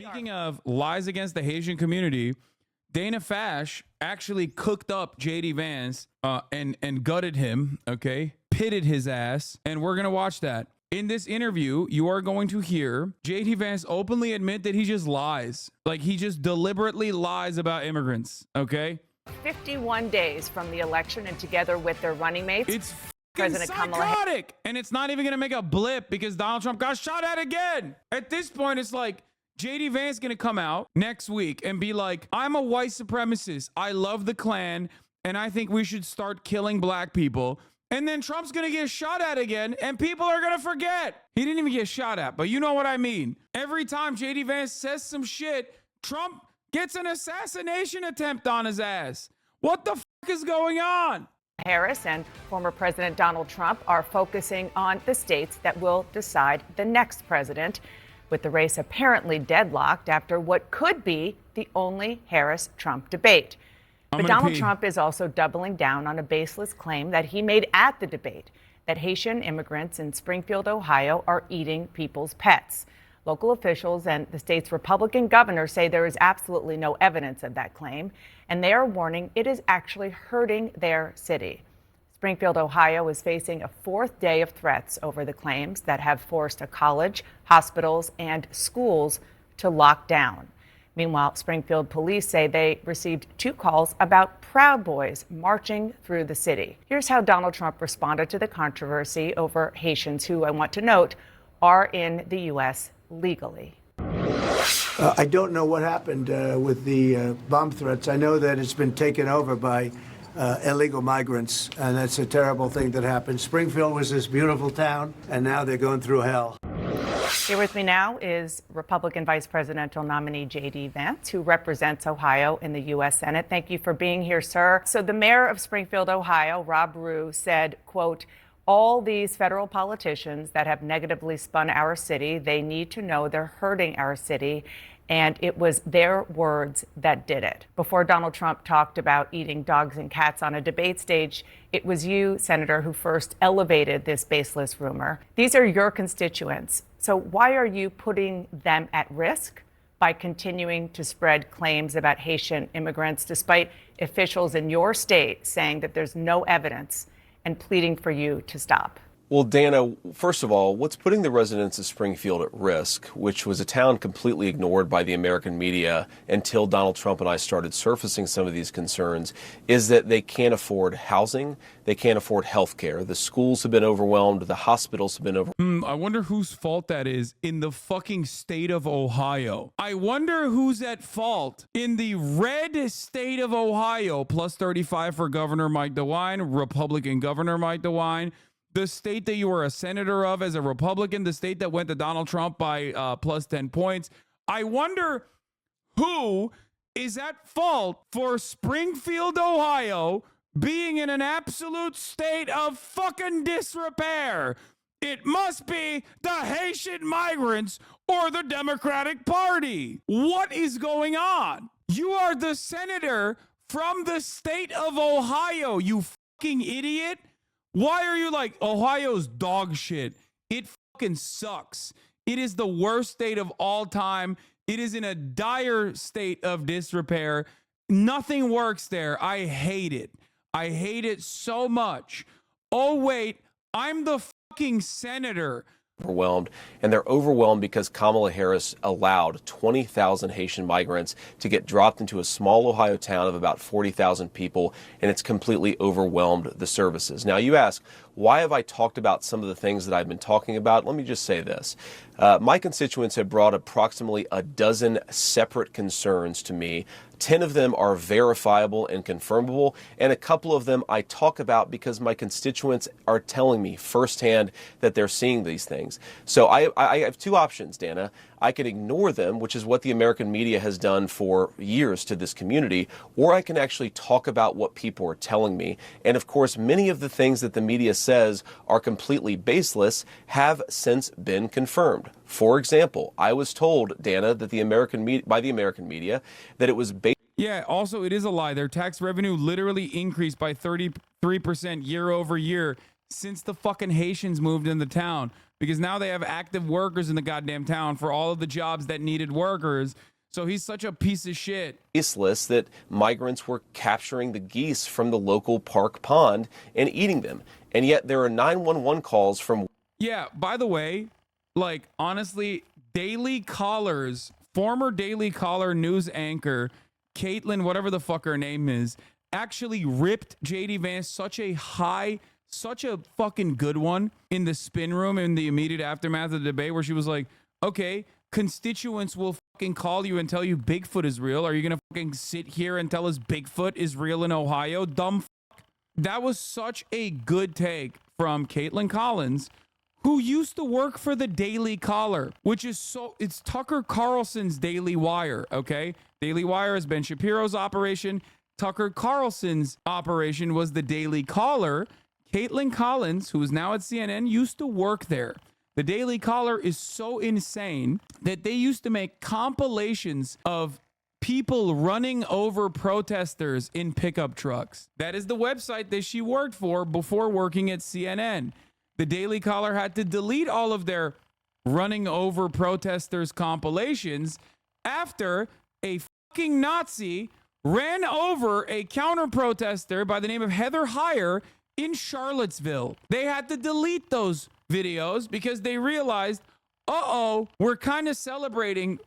Speaking of lies against the Haitian community, Dana Fash actually cooked up JD Vance and gutted him, okay? Pitted his ass, and we're going to watch that. In this interview, you are going to hear JD Vance openly admit that he just lies. Like, he just deliberately lies about immigrants, okay? 51 days from the election, and together with their running mates, It's President psychotic. And it's not even going to make a blip because Donald Trump got shot at again. At this point, it's like, JD Vance going to come out next week and be like, I'm a white supremacist. I love the Klan, and I think we should start killing black people. And then Trump's going to get shot at again, and people are going to forget. He didn't even get shot at, but you know what I mean. Every time JD Vance says some shit, Trump gets an assassination attempt on his ass. What the fuck is going on? Harris and former President Donald Trump are focusing on the states that will decide the next president, with the race apparently deadlocked after what could be the only Harris-Trump debate. But Donald Trump is also doubling down on a baseless claim that he made at the debate, that Haitian immigrants in Springfield, Ohio, are eating people's pets. Local officials and the state's Republican governor say there is absolutely no evidence of that claim, and they are warning it is actually hurting their city. Springfield, Ohio is facing a fourth day of threats over the claims that have forced a college, hospitals, and schools to lock down. Meanwhile, Springfield police say they received 2 calls about Proud Boys marching through the city. Here's how Donald Trump responded to the controversy over Haitians who, I want to note, are in the U.S. legally. I don't know what happened with the bomb threats. I know that it's been taken over by illegal migrants, and that's a terrible thing that happened. Springfield was this beautiful town, and now they're going through hell. Here with me now is Republican Vice Presidential nominee J.D. Vance, who represents Ohio in the U.S. Senate. Thank you for being here, sir. So the mayor of Springfield, Ohio, Rob Rue, said, quote, all these federal politicians that have negatively spun our city, they need to know they're hurting our city. And it was their words that did it. Before Donald Trump talked about eating dogs and cats on a debate stage, it was you, Senator, who first elevated this baseless rumor. These are your constituents. So why are you putting them at risk by continuing to spread claims about Haitian immigrants, despite officials in your state saying that there's no evidence and pleading for you to stop? Well, Dana, first of all, what's putting the residents of Springfield at risk, which was a town completely ignored by the American media until Donald Trump and I started surfacing some of these concerns, is that they can't afford housing, they can't afford health care. The schools have been overwhelmed, the hospitals have been overwhelmed. I wonder whose fault that is in the fucking state of Ohio. I wonder who's at fault in the red state of Ohio. Plus 35 for Governor Mike DeWine, Republican Governor Mike DeWine. The state that you were a senator of as a Republican, the state that went to Donald Trump by plus 10 points. I wonder who is at fault for Springfield, Ohio, being in an absolute state of fucking disrepair. It must be the Haitian migrants or the Democratic Party. What is going on? You are the senator from the state of Ohio, you fucking idiot. Why are you like, Ohio's dog shit? It fucking sucks. It is the worst state of all time. It is in a dire state of disrepair. Nothing works there. I hate it. I hate it so much. Oh, wait, I'm the fucking senator. Overwhelmed, and they're overwhelmed because Kamala Harris allowed 20,000 Haitian migrants to get dropped into a small Ohio town of about 40,000 people, and it's completely overwhelmed the services. Now, you ask, why have I talked about some of the things that I've been talking about? Let me just say this. My constituents have brought approximately a dozen separate concerns to me. 10 of them are verifiable and confirmable, and a couple of them I talk about because my constituents are telling me firsthand that they're seeing these things. So I have 2 options, Dana. I can ignore them, which is what the American media has done for years to this community, or I can actually talk about what people are telling me. And of course, many of the things that the media says are completely baseless have since been confirmed. For example, I was told, Dana, that by the American media that it was based. Yeah, also, it is a lie. Their tax revenue literally increased by 33% year over year since the fucking Haitians moved in the town. because now they have active workers in the goddamn town for all of the jobs that needed workers. So he's such a piece of shit. Baseless that migrants were capturing the geese from the local park pond and eating them. And yet there are 911 calls from... Yeah, by the way, like, honestly, Daily Caller's former Daily Caller news anchor, Caitlin, whatever the fuck her name is, actually ripped JD Vance such a fucking good one in the spin room in the immediate aftermath of the debate, where she was like, okay, constituents will fucking call you and tell you Bigfoot is real. Are you gonna fucking sit here and tell us Bigfoot is real in Ohio? Dumb fuck. That was such a good take from Caitlin Collins, who used to work for the Daily Caller, which is it's Tucker Carlson's Daily Wire, okay? Daily Wire is Ben Shapiro's operation. Tucker Carlson's operation was the Daily Caller. Caitlin Collins, who is now at CNN, used to work there. The Daily Caller is so insane that they used to make compilations of people running over protesters in pickup trucks. That is the website that she worked for before working at CNN. The Daily Caller had to delete all of their running over protesters compilations after a fucking Nazi ran over a counter protester by the name of Heather Heyer in Charlottesville. They had to delete those videos because they realized, we're kind of celebrating,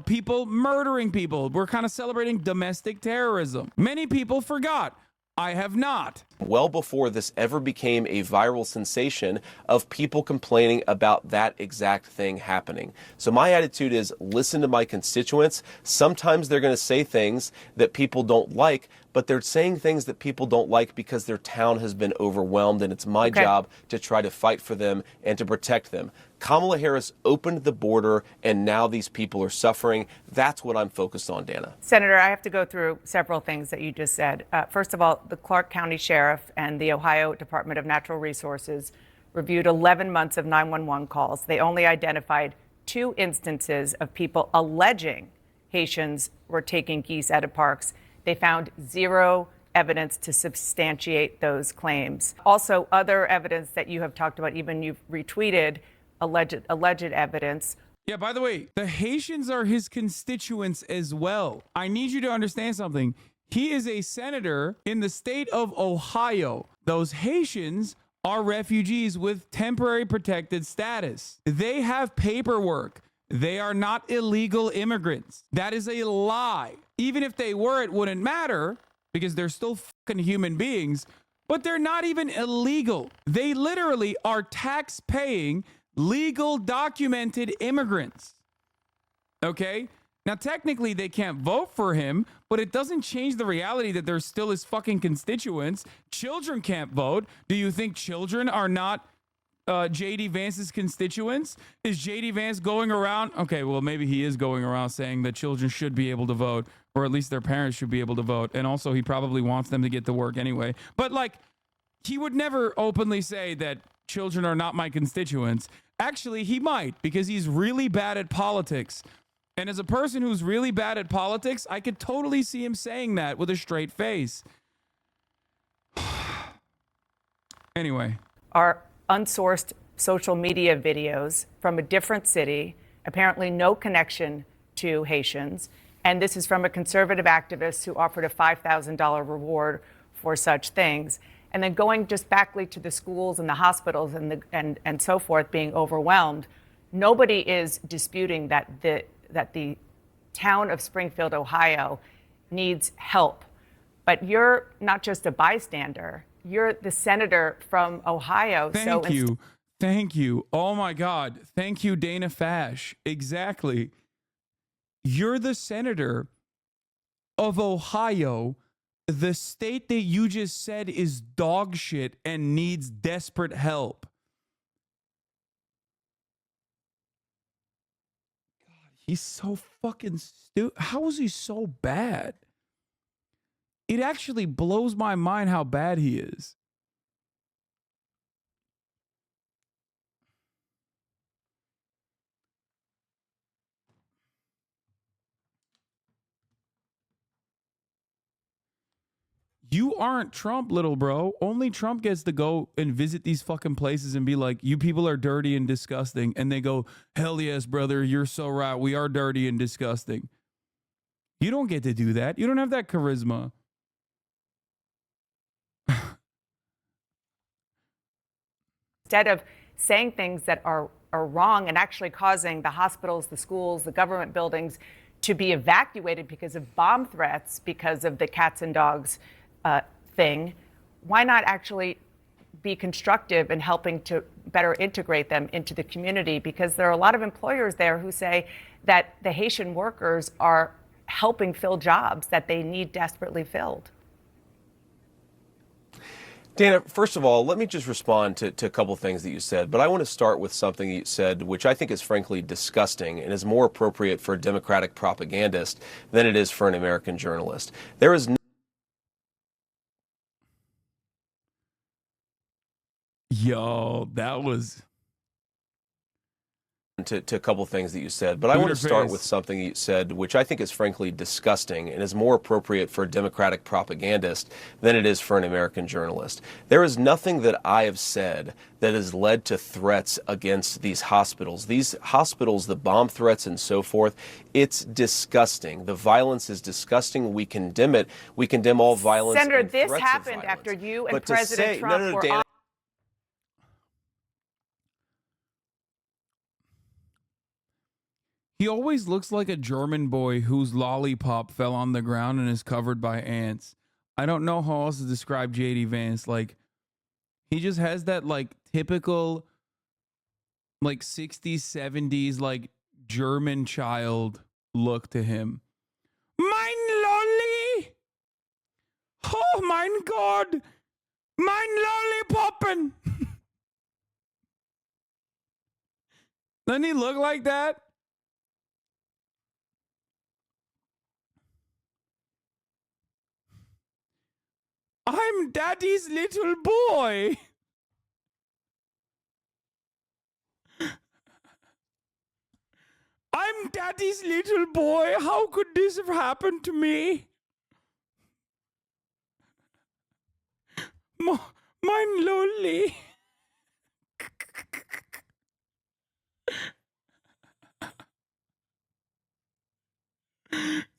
people murdering people. We're kind of celebrating domestic terrorism. Many people forgot. I have not. Well before this ever became a viral sensation of people complaining about that exact thing happening. So my attitude is listen to my constituents. Sometimes they're going to say things that people don't like, but they're saying things that people don't like because their town has been overwhelmed, and it's my job to try to fight for them and to protect them. Kamala Harris opened the border, and now these people are suffering. That's what I'm focused on, Dana. Senator, I have to go through several things that you just said. First of all, the Clark County Sheriff and the Ohio Department of Natural Resources reviewed 11 months of 911 calls. They only identified 2 instances of people alleging Haitians were taking geese out of parks. They found 0 evidence to substantiate those claims. Also, other evidence that you have talked about, even you've retweeted, alleged evidence. Yeah, by the way, the Haitians are his constituents as well. I need you to understand something. He is a senator in the state of Ohio. Those Haitians are refugees with temporary protected status. They have paperwork. They are not illegal immigrants. That is a lie. Even if they were, it wouldn't matter because they're still fucking human beings, but they're not even illegal. They literally are tax-paying, legal, documented immigrants. Okay? Now, technically, they can't vote for him, but it doesn't change the reality that they're still his fucking constituents. Children can't vote. Do you think children are not JD Vance's constituents? Is JD Vance going around? Okay, well, maybe he is going around saying that children should be able to vote, or at least their parents should be able to vote. And also, he probably wants them to get to work anyway. But, like, he would never openly say that children are not my constituents. Actually, he might, because he's really bad at politics. And as a person who's really bad at politics, I could totally see him saying that with a straight face. Anyway. Our unsourced social media videos from a different city, apparently no connection to Haitians. And this is from a conservative activist who offered a $5,000 reward for such things. And then going just backly to the schools and the hospitals and so forth being overwhelmed, nobody is disputing that the town of Springfield, Ohio needs help. But you're not just a bystander. You're the senator from Ohio. Thank you. Oh, my God. Thank you, Dana Fash. Exactly. You're the senator of Ohio, the state that you just said is dog shit and needs desperate help. God, he's so fucking stupid. How is he so bad? It actually blows my mind how bad he is. You aren't Trump, little bro. Only Trump gets to go and visit these fucking places and be like, you people are dirty and disgusting. And they go, hell yes, brother, you're so right. We are dirty and disgusting. You don't get to do that. You don't have that charisma. Instead of saying things that are wrong and actually causing the hospitals, the schools, the government buildings to be evacuated because of bomb threats, because of the cats and dogs thing, why not actually be constructive in helping to better integrate them into the community? Because there are a lot of employers there who say that the Haitian workers are helping fill jobs that they need desperately filled. Dana, first of all, let me just respond to a couple of things that you said, but I want to start with something you said, which I think is frankly disgusting and is more appropriate for a Democratic propagandist than it is for an American journalist. There is Yo, that was... To a couple of things that you said, but I want to start with something you said, which I think is frankly disgusting and is more appropriate for a Democratic propagandist than it is for an American journalist. There is nothing that I have said that has led to threats against these hospitals. These hospitals, the bomb threats and so forth, it's disgusting. The violence is disgusting. We condemn it. We condemn all violence. Senator, and this happened after you and President Trump were on. He always looks like a German boy whose lollipop fell on the ground and is covered by ants. I don't know how else to describe JD Vance. Like, he just has that, like, typical, like, 60s, 70s, like, German child look to him. Mein Lolli! Oh, mein God! Mein Lollipoppen! Doesn't he look like that? I'm Daddy's little boy. I'm Daddy's little boy. How could this have happened to me? Mein Lolli.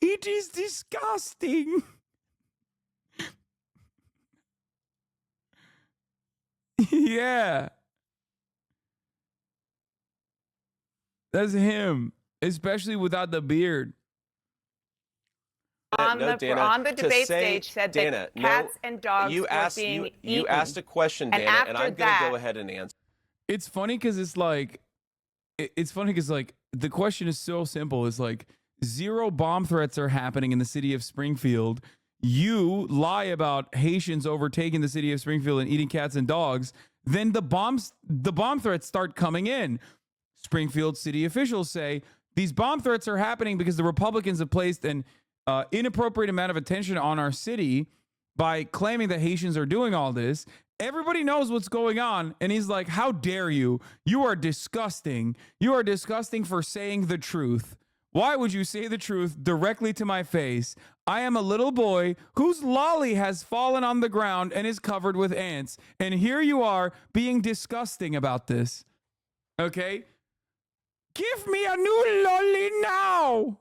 It is disgusting. Yeah. That's him, especially without the beard. On the debate stage said that cats and dogs were being eaten. You asked a question, Dana, and I'm going to go ahead and answer. It's funny because it's like, the question is so simple. It's like 0 bomb threats are happening in the city of Springfield. You lie about Haitians overtaking the city of Springfield and eating cats and dogs, then the bomb threats start coming in. Springfield city officials say these bomb threats are happening because the Republicans have placed an inappropriate amount of attention on our city by claiming that Haitians are doing all this. Everybody knows what's going on. And he's like, how dare you? You are disgusting. You are disgusting for saying the truth. Why would you say the truth directly to my face? I am a little boy whose lolly has fallen on the ground and is covered with ants. And here you are being disgusting about this. Okay? Give me a new lolly now.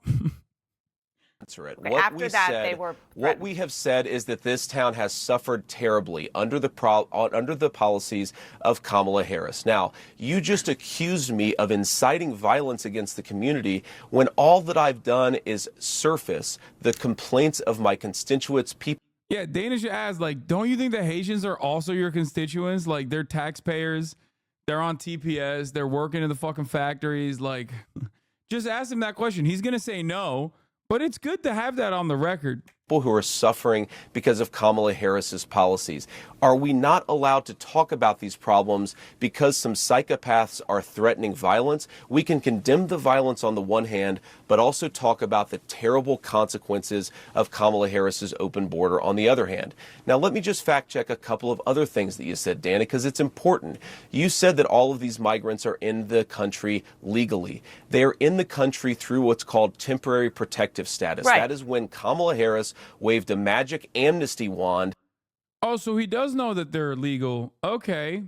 Answer it. Okay, after that, they were what we have said is that this town has suffered terribly under the policies of Kamala Harris. Now, you just accused me of inciting violence against the community when all that I've done is surface the complaints of my constituents, people. Yeah, Dana should ask, like, don't you think the Haitians are also your constituents? Like, they're taxpayers, they're on TPS, they're working in the fucking factories. Like, just ask him that question. He's going to say no. But it's good to have that on the record. People who are suffering because of Kamala Harris's policies. Are we not allowed to talk about these problems because some psychopaths are threatening violence? We can condemn the violence on the one hand, but also talk about the terrible consequences of Kamala Harris's open border on the other hand. Now, let me just fact check a couple of other things that you said, Dana, because it's important. You said that all of these migrants are in the country legally. They are in the country through what's called temporary protective status. Right. That is when Kamala Harris waved a magic amnesty wand Oh, so he does know that they're illegal. Okay.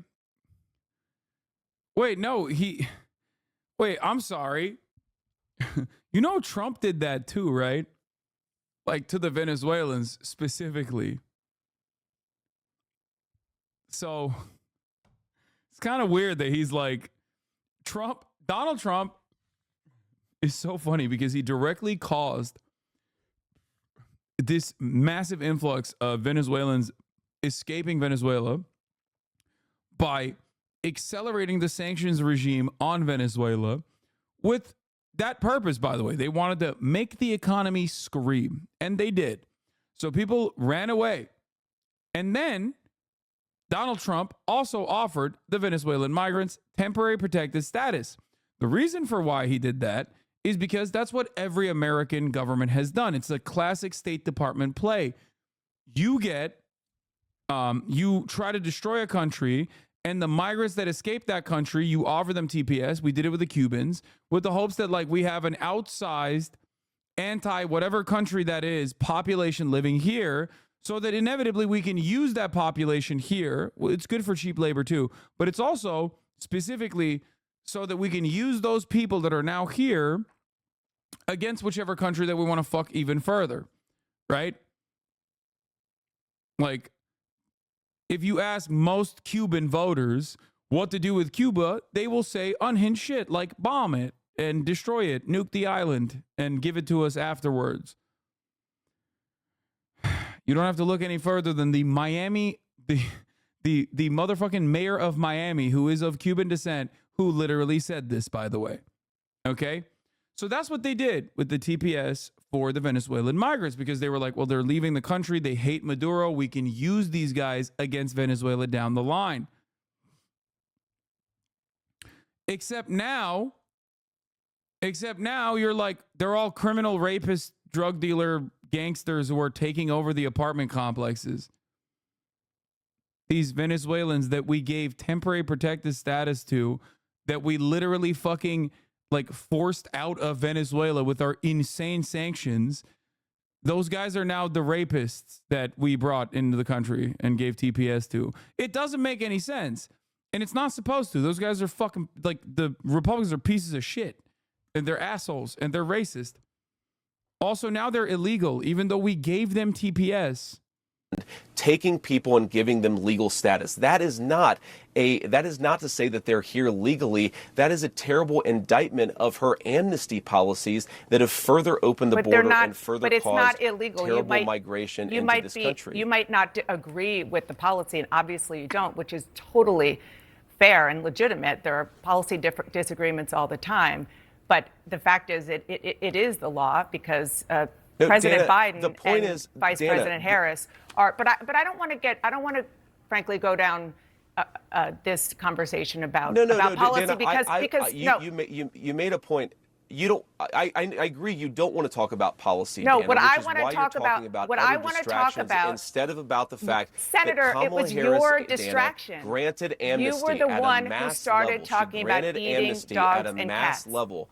Wait, no, wait, I'm sorry. You know, Trump did that too, right? Like to the Venezuelans specifically. So it's kind of weird that he's like, Donald Trump is so funny because he directly caused this massive influx of Venezuelans escaping Venezuela by accelerating the sanctions regime on Venezuela with that purpose, by the way. They wanted to make the economy scream, and they did. So people ran away. And then Donald Trump also offered the Venezuelan migrants temporary protected status. The reason for why he did that is because that's what every American government has done. It's a classic State Department play. You try to destroy a country, and the migrants that escape that country, you offer them TPS. We did it with the Cubans, with the hopes that like we have an outsized anti-whatever country that is population living here, so that inevitably we can use that population here. Well, it's good for cheap labor too, but it's also specifically so that we can use those people that are now here against whichever country that we want to fuck even further, right? Like, if you ask most Cuban voters what to do with Cuba, they will say unhinged shit like bomb it and destroy it, nuke the island, and give it to us afterwards. You don't have to look any further than the motherfucking mayor of Miami, who is of Cuban descent, who literally said this, by the way. Okay? So that's what they did with the TPS for the Venezuelan migrants, because they were like, well, they're leaving the country. They hate Maduro. We can use these guys against Venezuela down the line. Except now you're like, they're all criminal, rapists, drug dealer, gangsters who are taking over the apartment complexes. These Venezuelans that we gave temporary protected status to, that we literally fucking like forced out of Venezuela with our insane sanctions. Those guys are now the rapists that we brought into the country and gave TPS to. It doesn't make any sense. And it's not supposed to. Those guys are fucking, like, the Republicans are pieces of shit. And they're assholes. And they're racist. Also, now they're illegal, even though we gave them TPS. Taking people and giving them legal status. That is not to say that they're here legally. That is a terrible indictment of her amnesty policies that have further opened the border and further caused terrible migration into this country. You might not agree with the policy, and obviously you don't, which is totally fair and legitimate. There are policy disagreements all the time. But the fact is, it is the law, because President Biden and Vice President Harris are. But I don't want to frankly go down this conversation about policy, Dana, because you made a point. You don't. I agree. You don't want to talk about policy. No, Dana, what I want to talk about. What I want to talk about instead of about the fact, Senator, that it was Kamala your Harris, distraction. Dana, granted amnesty. You were the one who started level. talking about eating dogs and cats. Level.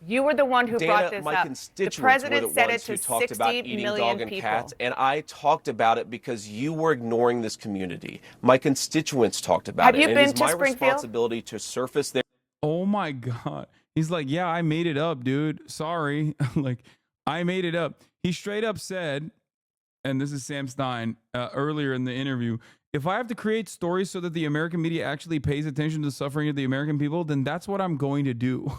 You were the one who brought this my up. Constituents the president were the said ones it to who talked about 60 eating million dog and people. cats, and I talked about it because you were ignoring this community. My constituents talked about it. Have you been to Springfield? It is my responsibility to surface their. Oh my God. He's like, yeah, I made it up, dude. Sorry. Like, I made it up. He straight up said, and this is Sam Stein, earlier in the interview, if I have to create stories so that the American media actually pays attention to the suffering of the American people, then that's what I'm going to do.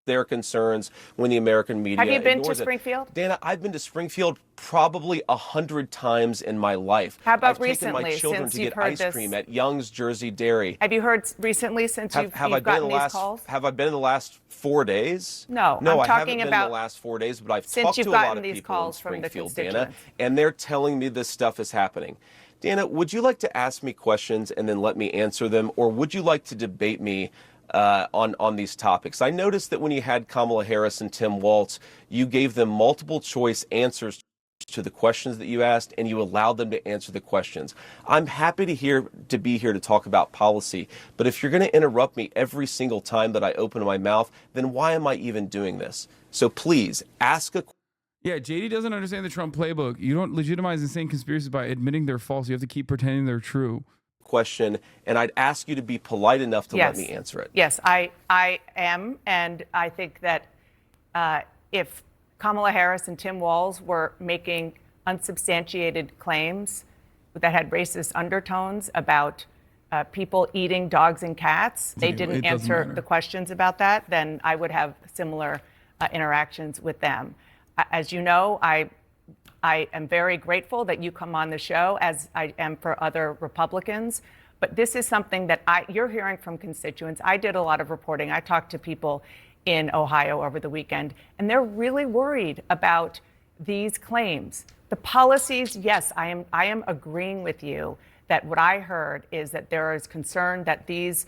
Their concerns when the American media Have you been to it. Springfield? Dana, I've been to Springfield probably 100 times in my life. How about I've taken my children to get ice cream at Young's Jersey Dairy. Have you heard recently since you've gotten these calls? Have I been in the last 4 days? No, I haven't talking been about in the last 4 days, but I've since talked you've to a lot gotten of these people calls in from the Springfield, constituents. Dana, and they're telling me this stuff is happening. Dana, would you like to ask me questions and then let me answer them, or would you like to debate me on these topics? I noticed that when you had Kamala Harris and Tim Walz, you gave them multiple choice answers to the questions that you asked, and you allowed them to answer the questions. I'm happy to be here to talk about policy, but if you're going to interrupt me every single time that I open my mouth, then why am I even doing this? So please ask a question. Yeah, JD doesn't understand the Trump playbook. You don't legitimize insane conspiracies by admitting they're false. You have to keep pretending they're true. Question, and I'd ask you to be polite enough to let Yes. me answer it. Yes, I am, and I think that if Kamala Harris and Tim Walz were making unsubstantiated claims that had racist undertones about people eating dogs and cats, they didn't answer the questions about that, then I would have similar interactions with them. As you know, I am very grateful that you come on the show, as I am for other Republicans. But this is something that you're hearing from constituents. I did a lot of reporting. I talked to people in Ohio over the weekend, and they're really worried about these claims. The policies, yes, I am agreeing with you that what I heard is that there is concern that these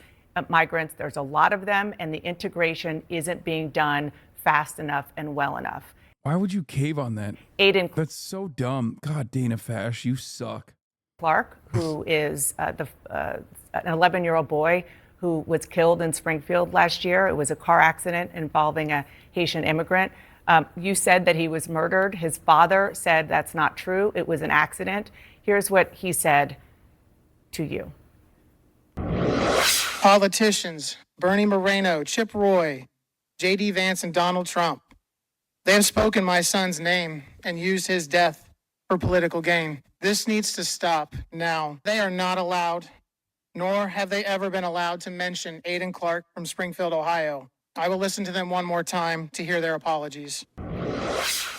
migrants, there's a lot of them, and the integration isn't being done fast enough and well enough. Why would you cave on that? Aiden. That's so dumb. God, Dana Fash, you suck. Clark, who is an 11-year-old boy who was killed in Springfield last year. It was a car accident involving a Haitian immigrant. You said that he was murdered. His father said that's not true. It was an accident. Here's what he said to you. Politicians, Bernie Moreno, Chip Roy, J.D. Vance, and Donald Trump. They have spoken my son's name and used his death for political gain. This needs to stop now. They are not allowed, nor have they ever been allowed to mention Aiden Clark from Springfield, Ohio. I will listen to them one more time to hear their apologies.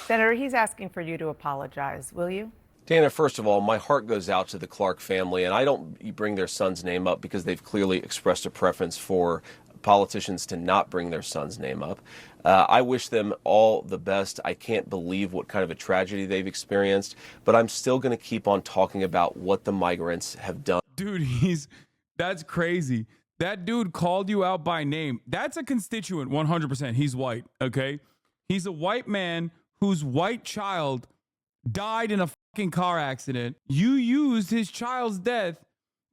Senator, he's asking for you to apologize. Will you? Dana, first of all, my heart goes out to the Clark family, and I don't bring their son's name up because they've clearly expressed a preference for politicians to not bring their son's name up. I wish them all the best. I can't believe what kind of a tragedy they've experienced, but I'm still going to keep on talking about what the migrants have done. Dude, that's crazy. That dude called you out by name. That's a constituent, 100%. He's white, okay? He's a white man whose white child died in a fucking car accident. You used his child's death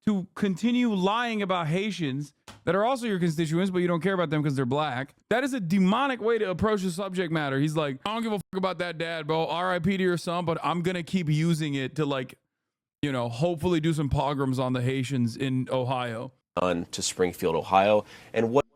to continue lying about Haitians that are also your constituents, but you don't care about them because they're black. That is a demonic way to approach the subject matter. He's like, I don't give a fuck about that, dad, bro. R.I.P. to your son, but I'm going to keep using it to, like, you know, hopefully do some pogroms on the Haitians in Ohio. To Springfield, Ohio. And what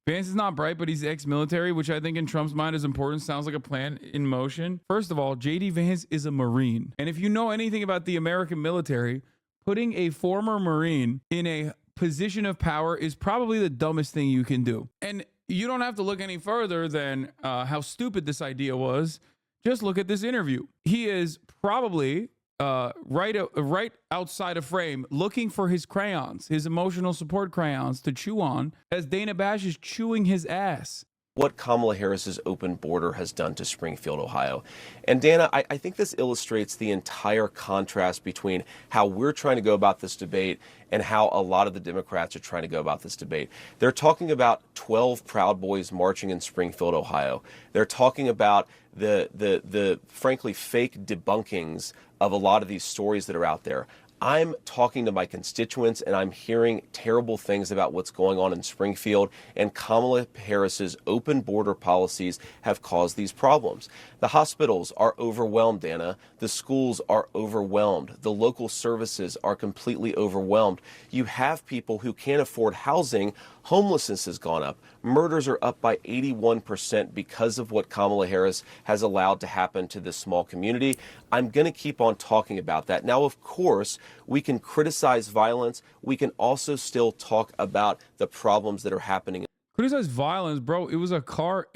Vance is not bright, but he's ex-military, which I think in Trump's mind is important. Sounds like a plan in motion. First of all, J.D. Vance is a Marine. And if you know anything about the American military, putting a former Marine in a position of power is probably the dumbest thing you can do. And you don't have to look any further than how stupid this idea was. Just look at this interview. He is probably right outside of frame looking for his crayons, his emotional support crayons to chew on as Dana Bash is chewing his ass. What Kamala Harris's open border has done to Springfield, Ohio. And Dana, I think this illustrates the entire contrast between how we're trying to go about this debate and how a lot of the Democrats are trying to go about this debate. They're talking about 12 Proud Boys marching in Springfield, Ohio. They're talking about the frankly fake debunkings of a lot of these stories that are out there. I'm talking to my constituents and I'm hearing terrible things about what's going on in Springfield, and Kamala Harris's open border policies have caused these problems. The hospitals are overwhelmed, Dana. The schools are overwhelmed. The local services are completely overwhelmed. You have people who can't afford housing. Homelessness has gone up. Murders are up by 81% because of what Kamala Harris has allowed to happen to this small community. I'm going to keep on talking about that. Now, of course, we can criticize violence. We can also still talk about the problems that are happening. Criticize violence, bro. It was a car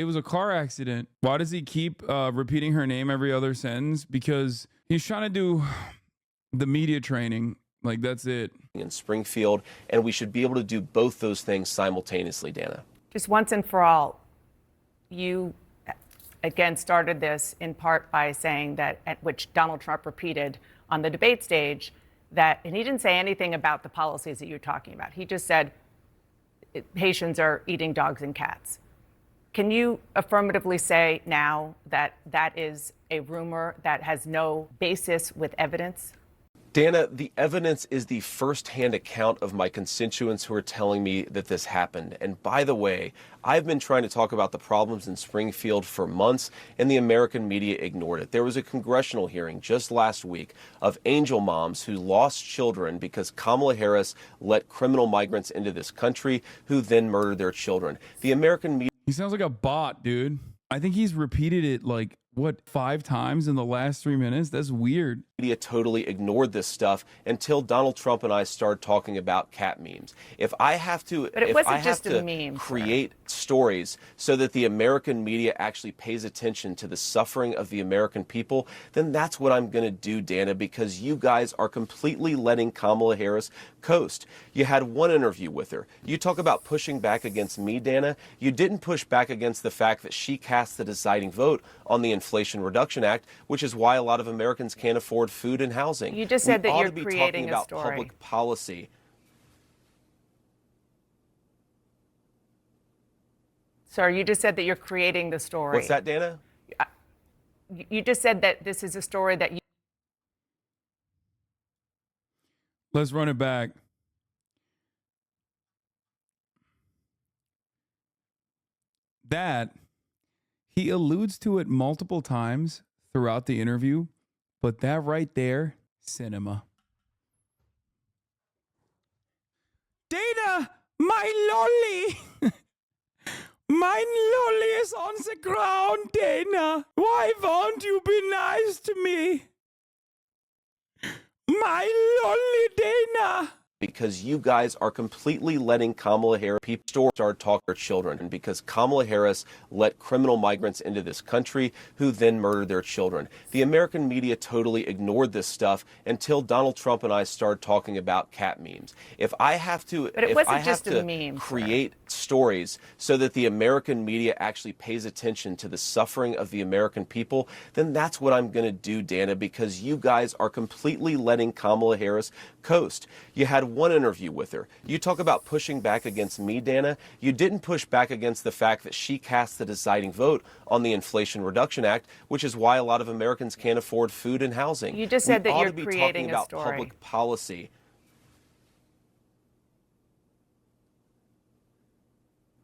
accident. Why does he keep repeating her name every other sentence? Because he's trying to do the media training. Like, that's it. In Springfield, and we should be able to do both those things simultaneously, Dana. Just once and for all, you again started this in part by saying that, at which Donald Trump repeated on the debate stage, that, and he didn't say anything about the policies that you're talking about. He just said Haitians are eating dogs and cats. Can you affirmatively say now that that is a rumor that has no basis with evidence? Dana, the evidence is the first-hand account of my constituents who are telling me that this happened. And by the way, I've been trying to talk about the problems in Springfield for months, and the American media ignored it. There was a congressional hearing just last week of angel moms who lost children because Kamala Harris let criminal migrants into this country who then murdered their children. The American media... He sounds like a bot, dude. I think he's repeated it like, what, 5 times in the last 3 minutes? That's weird. Media totally ignored this stuff until Donald Trump and I started talking about cat memes. If I have to, But it if wasn't I have just a to meme, create stories so that the American media actually pays attention to the suffering of the American people, then that's what I'm going to do, Dana, because you guys are completely letting Kamala Harris coast. You had one interview with her. You talk about pushing back against me, Dana. You didn't push back against the fact that she cast the deciding vote on the Inflation Reduction Act, which is why a lot of Americans can't afford food and housing. You just said that you're creating creating a about story. Public policy. Sir, you just said that you're creating the story. What's that, Dana? You just said that this is a story that you... Let's run it back. That, he alludes to it multiple times throughout the interview, but that right there, cinema. Dana, my lolly. My lolly is on the ground, Dana. Why won't you be nice to me? My lolly, Dana. Because you guys are completely letting Kamala Harris people start talking to their children, and because Kamala Harris let criminal migrants into this country who then murdered their children. The American media totally ignored this stuff until Donald Trump and I started talking about cat memes. If I have to, But it if wasn't I have just a to meme, create stories so that the American media actually pays attention to the suffering of the American people, then that's what I'm going to do, Dana, because you guys are completely letting Kamala Harris coast. You had one interview with her. You talk about pushing back against me, Dana. You didn't push back against the fact that she cast the deciding vote on the Inflation Reduction Act, which is why a lot of Americans can't afford food and housing. You just said that you're creating creating a about story. Public policy.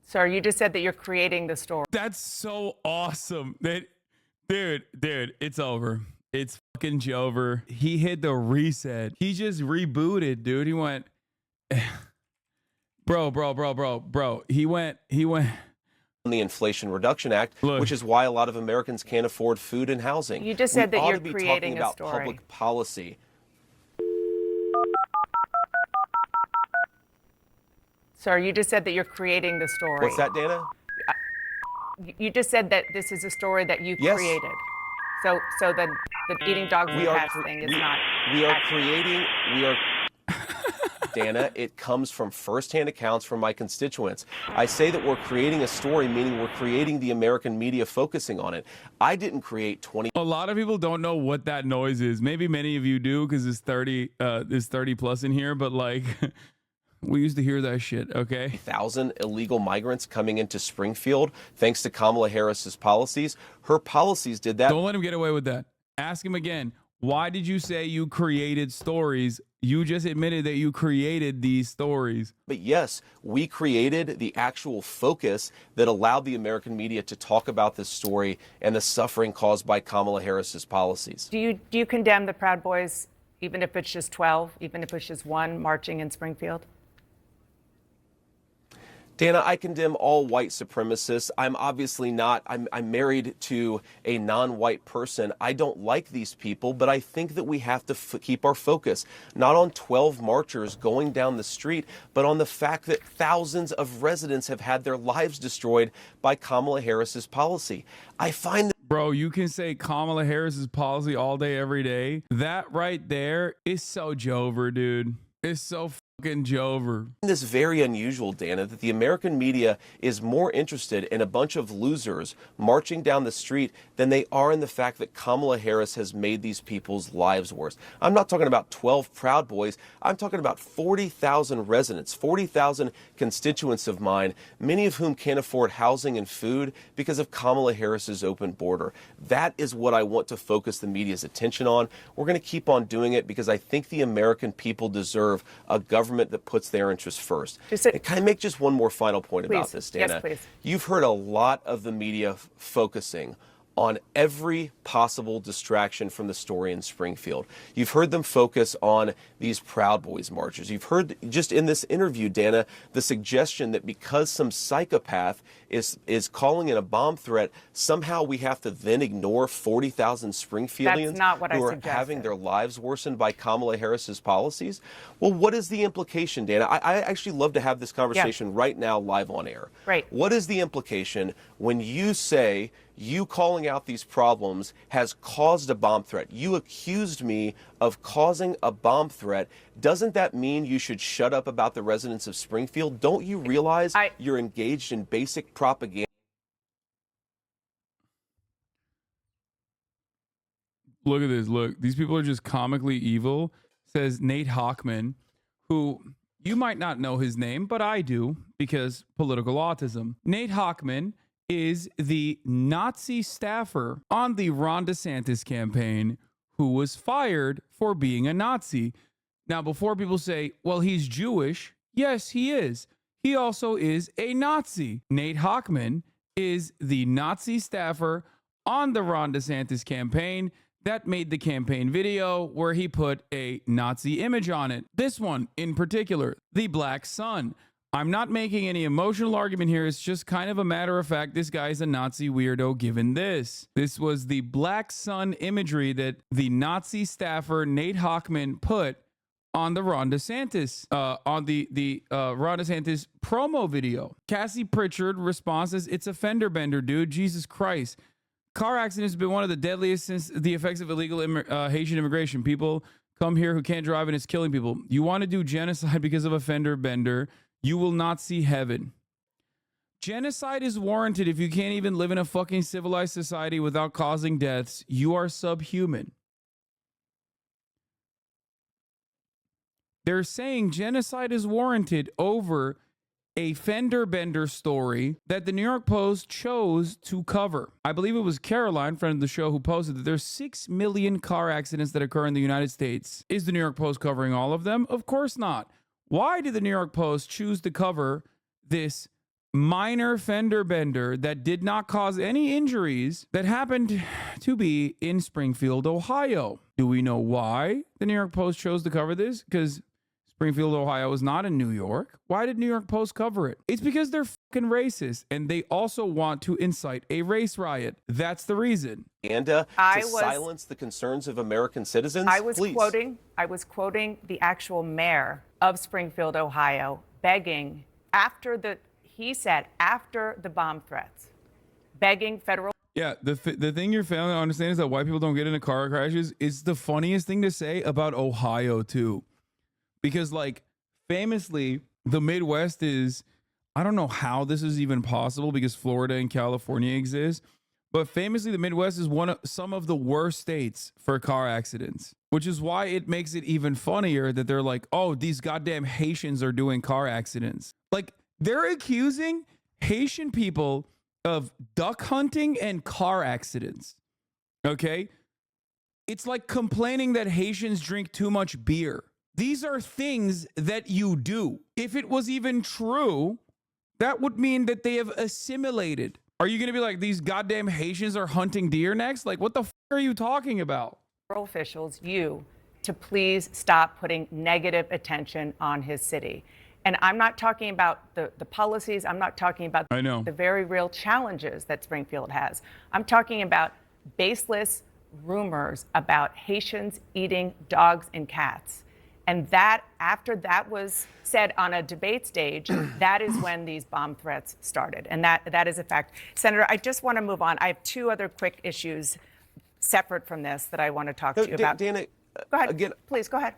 Sir, you just said that you're creating the story. That's so awesome. Dude, it's over. It's fucking over. He hit the reset. He just rebooted, dude. He went, bro. He went. On the Inflation Reduction Act, Look. which is why a lot of Americans can't afford food and housing. You just said that ought you're to be creating talking a about story. Public policy. Sir, you just said that you're creating the story. What's that, Dana? You just said that this is a story that you Yes. created. So the eating dogs and cats thing is not. We are creating. We are. Dana, it comes from firsthand accounts from my constituents. I say that we're creating a story, meaning we're creating the American media focusing on it. I didn't create 20. A lot of people don't know what that noise is. Maybe many of you do because there's 30 plus in here, but like we used to hear that shit, okay? 1,000 illegal migrants coming into Springfield thanks to Kamala Harris's policies. Her policies did that. Don't let him get away with that. Ask him again. Why did you say you created stories? You just admitted that you created these stories. But yes, we created the actual focus that allowed the American media to talk about this story and the suffering caused by Kamala Harris's policies. Do you condemn the Proud Boys, even if it's just 12, even if it's just one marching in Springfield? Dana, I condemn all white supremacists. I'm obviously not. I'm married to a non-white person. I don't like these people, but I think that we have to keep our focus not on 12 marchers going down the street, but on the fact that thousands of residents have had their lives destroyed by Kamala Harris's policy. I find that Bro, you can say Kamala Harris's policy all day, every day. That right there is so Jover, dude. It's so Fucking Jover. This very unusual, Dana, that the American media is more interested in a bunch of losers marching down the street than they are in the fact that Kamala Harris has made these people's lives worse. I'm not talking about 12 Proud Boys. I'm talking about 40,000 residents, 40,000 constituents of mine, many of whom can't afford housing and food because of Kamala Harris's open border. That is what I want to focus the media's attention on. We're going to keep on doing it because I think the American people deserve a government that puts their interests first. Can I make just one more final point about this, Dana? Yes, please. You've heard a lot of the media focusing on every possible distraction from the story in Springfield. You've heard them focus on these Proud Boys marches. You've heard just in this interview, Dana, the suggestion that because some psychopath is calling in a bomb threat, somehow we have to then ignore 40,000 Springfieldians who are having their lives worsened by Kamala Harris's policies. Well, what is the implication, Dana? I actually love to have this conversation right now live on air. Right. What is the implication when you say you calling out these problems has caused a bomb threat? You accused me of causing a bomb threat. Doesn't that mean you should shut up about the residents of Springfield? Don't you realize you're engaged in basic propaganda? Look at this. Look, these people are just comically evil, says Nate Hochman, who you might not know his name, but I do because political autism. Nate Hochman is the Nazi staffer on the Ron DeSantis campaign who was fired for being a Nazi. Now, before people say, well, he's Jewish, yes, he is. He also is a Nazi. Nate Hochman is the Nazi staffer on the Ron DeSantis campaign that made the campaign video where he put a Nazi image on it. This one in particular, the Black Sun. I'm not making any emotional argument here. It's just kind of a matter of fact. This guy's a Nazi weirdo given this. This was the Black Sun imagery that the Nazi staffer Nate Hochman put on the Ron DeSantis, on the Ron DeSantis promo video. Cassie Pritchard responds as, it's a fender bender, dude. Jesus Christ. Car accidents have been one of the deadliest since the effects of illegal Haitian immigration. People come here who can't drive and it's killing people. You want to do genocide because of a fender bender, you will not see heaven. Genocide is warranted if you can't even live in a fucking civilized society without causing deaths. You are subhuman. They're saying genocide is warranted over a fender bender story that the New York Post chose to cover. I believe it was Caroline, friend of the show, who posted that there's 6 million car accidents that occur in the United States. Is the New York Post covering all of them? Of course not. Why did the New York Post choose to cover this minor fender bender that did not cause any injuries that happened to be in Springfield, Ohio? Do we know why the New York Post chose to cover this? Because Springfield, Ohio is not in New York. Why did New York Post cover it? It's because they're fucking racist and they also want to incite a race riot. That's the reason. And to silence the concerns of American citizens? I was quoting the actual mayor of Springfield, Ohio, begging after the bomb threats, begging federal. Yeah, the thing you're failing to understand is that white people don't get into car crashes is the funniest thing to say about Ohio too. Because, like, famously, the Midwest is, I don't know how this is even possible because Florida and California exist, but famously, the Midwest is some of the worst states for car accidents, which is why it makes it even funnier that they're like, oh, these goddamn Haitians are doing car accidents. Like, they're accusing Haitian people of duck hunting and car accidents, okay? It's like complaining that Haitians drink too much beer. These are things that you do. If it was even true, that would mean that they have assimilated. Are you going to be like, these goddamn Haitians are hunting deer next? Like, what the f are you talking about? Officials, to please stop putting negative attention on his city. And I'm not talking about the policies. I'm not talking about the very real challenges that Springfield has. I'm talking about baseless rumors about Haitians eating dogs and cats. And that, after that was said on a debate stage, that is when these bomb threats started. And that is a fact. Senator, I just want to move on. I have two other quick issues separate from this that I want to talk to you about. Dana, go ahead. Again, please, go ahead.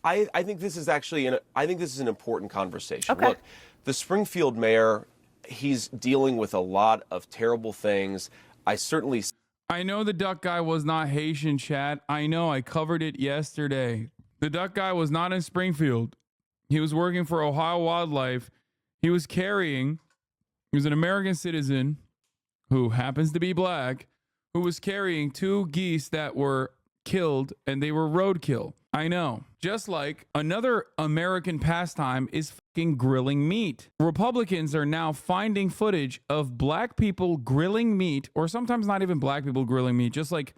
I think this is actually I think this is an important conversation. Okay. Look, the Springfield mayor, he's dealing with a lot of terrible things. I know the duck guy was not Haitian, chat. I know. I covered it yesterday. The duck guy was not in Springfield. He was working for Ohio Wildlife. He was an American citizen who happens to be black, who was carrying 2 geese that were killed, and they were roadkill. I know. Just like another American pastime is fucking grilling meat. Republicans are now finding footage of black people grilling meat, or sometimes not even black people grilling meat, just like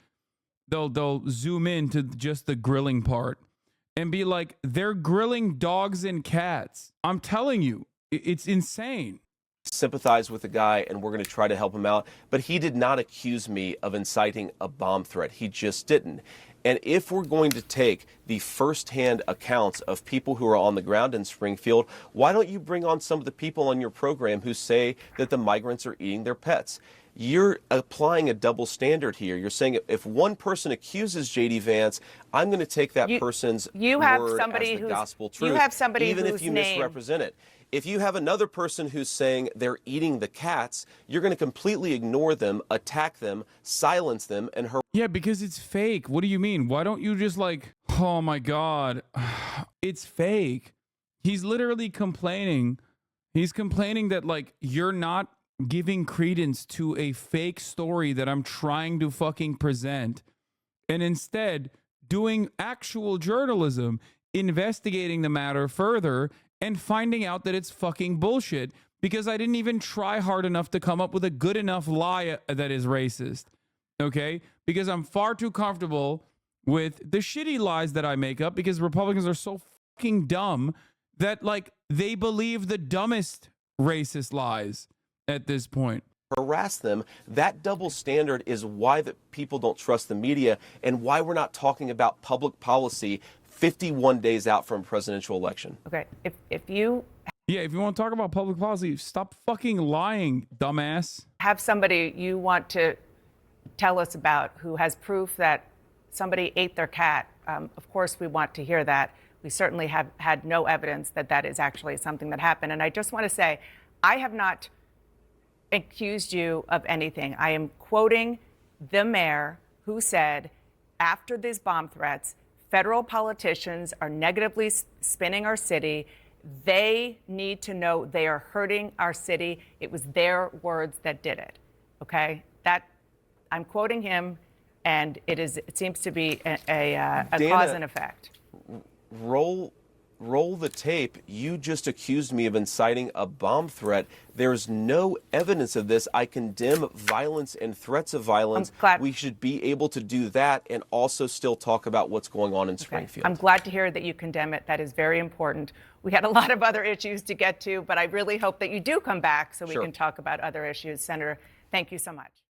they'll zoom in to just the grilling part and be like, they're grilling dogs and cats. I'm telling you, it's insane. Sympathize with the guy, and we're going to try to help him out. But he did not accuse me of inciting a bomb threat. He just didn't. And if we're going to take the firsthand accounts of people who are on the ground in Springfield, why don't you bring on some of the people on your program who say that the migrants are eating their pets? You're applying a double standard here. You're saying if one person accuses J.D. Vance, I'm going to take that person's word as the gospel truth, you have somebody even whose if you name misrepresent it. If you have another person who's saying they're eating the cats, you're going to completely ignore them, attack them, silence them, and Yeah, because it's fake. What do you mean? Why don't you just like, oh my God, it's fake. He's literally complaining. He's complaining that like you're not giving credence to a fake story that I'm trying to fucking present, and instead doing actual journalism, investigating the matter further, and finding out that it's fucking bullshit because I didn't even try hard enough to come up with a good enough lie that is racist. Okay? Because I'm far too comfortable with the shitty lies that I make up because Republicans are so fucking dumb that like they believe the dumbest racist lies at this point. harass them. That double standard is why that people don't trust the media and why we're not talking about public policy 51 days out from a presidential election. Okay, if you if you want to talk about public policy, stop fucking lying, dumbass. have somebody you want to tell us about who has proof that somebody ate their cat, of course we want to hear that. We certainly have had no evidence that that is actually something that happened. And I just want to say, I have not accused you of anything. I am quoting the mayor who said, after these bomb threats, federal politicians are negatively spinning our city. They need to know they are hurting our city. It was their words that did it. Okay? That I'm quoting him, and it seems to be a Dana, cause and effect. Roll the tape. You just accused me of inciting a bomb threat. There's no evidence of this. I condemn violence and threats of violence. We should be able to do that and also still talk about what's going on in Springfield. I'm glad to hear that you condemn it. That is very important. We had a lot of other issues to get to, but I really hope that you do come back so we can talk about other issues. Senator, thank you so much.